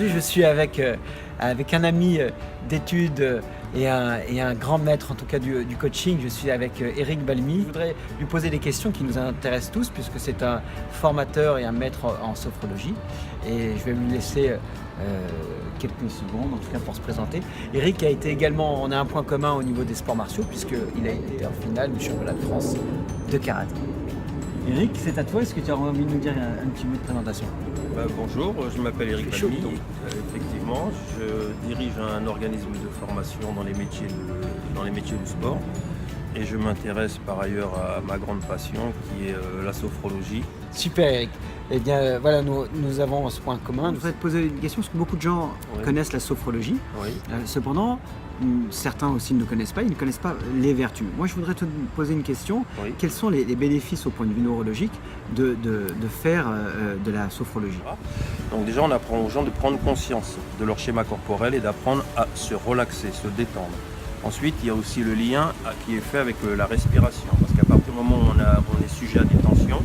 aujourd'hui, je suis avec un ami d'études et un grand maître, en tout cas du coaching. Je suis avec Eric Balmy. Je voudrais lui poser des questions qui nous intéressent tous, puisque c'est un formateur et un maître en sophrologie. Et je vais lui laisser quelques secondes, en tout cas, pour se présenter. Eric a été également, on a un point commun au niveau des sports martiaux, puisqu'il a été en finale du championnat de France de karaté. Eric, c'est à toi. Est-ce que tu as envie de nous dire un petit mot de présentation? Bonjour, je m'appelle Eric Balmy. Effectivement, je dirige un organisme de formation dans les métiers du sport et je m'intéresse par ailleurs à ma grande passion qui est la sophrologie. Super Eric. Eh bien voilà, nous avons ce point commun. Je voudrais te poser une question parce que beaucoup de gens connaissent la sophrologie. Oui. Cependant, certains aussi ne le connaissent pas, ils ne connaissent pas les vertus. Moi je voudrais te poser une question. Oui. Quels sont les bénéfices au point de vue neurologique de faire de la sophrologie? Donc déjà on apprend aux gens de prendre conscience de leur schéma corporel et d'apprendre à se relaxer, se détendre. Ensuite, il y a aussi le lien qui est fait avec la respiration, parce qu'à partir du moment où on est sujet à des tensions,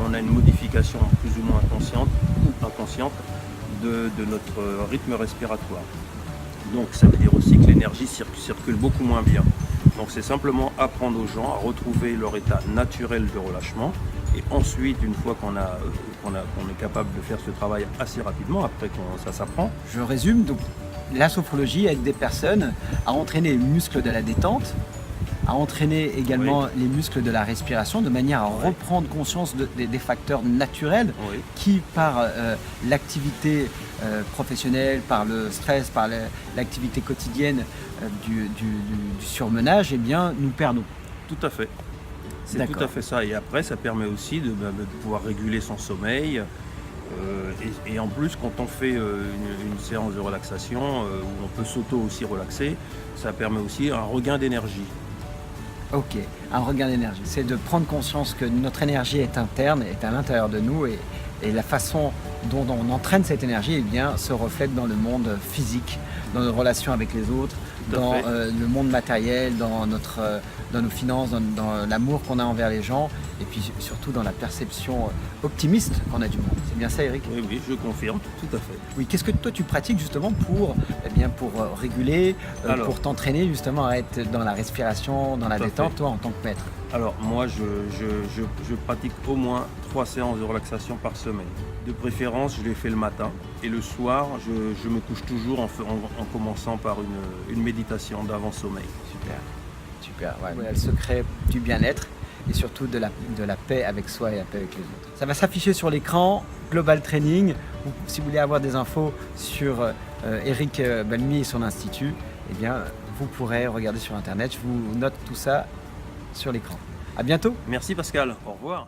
on a une modification plus ou moins consciente ou inconsciente de notre rythme respiratoire. Donc ça veut dire aussi que l'énergie circule beaucoup moins bien. Donc c'est simplement apprendre aux gens à retrouver leur état naturel de relâchement. Et ensuite, une fois qu'on est capable de faire ce travail assez rapidement, après ça s'apprend. Je résume, donc la sophrologie aide des personnes à entraîner les muscles de la détente, à entraîner également les muscles de la respiration, de manière à reprendre conscience des facteurs naturels qui, par l'activité professionnelle, par le stress, par l'activité quotidienne du surmenage, eh bien, nous perdons. Tout à fait. C'est tout à fait ça. Et après, ça permet aussi de pouvoir réguler son sommeil. Et en plus, quand on fait une séance de relaxation où on peut s'auto aussi relaxer, ça permet aussi un regain d'énergie. Ok, un regain d'énergie. C'est de prendre conscience que notre énergie est interne, est à l'intérieur de nous et la façon dont on entraîne cette énergie eh bien, se reflète dans le monde physique, dans nos relations avec les autres, dans le monde matériel, dans nos finances, dans l'amour qu'on a envers les gens et puis surtout dans la perception optimiste qu'on a du monde. C'est bien ça Eric? Oui, je confirme, tout à fait. Oui, qu'est-ce que toi tu pratiques justement pour réguler, pour t'entraîner justement à être dans la respiration, dans la détente, toi en tant que maître? Alors moi je pratique au moins 3 séances de relaxation par semaine. De préférence je les fais le matin et le soir je me couche toujours en commençant par une méditation d'avant-sommeil. Super, voilà le secret du bien-être et surtout de la paix avec soi et la paix avec les autres. Ça va s'afficher sur l'écran, Global Training. Si vous voulez avoir des infos sur Eric Balmy et son institut, eh bien, vous pourrez regarder sur internet, je vous note tout ça sur l'écran. À bientôt. Merci Pascal, au revoir.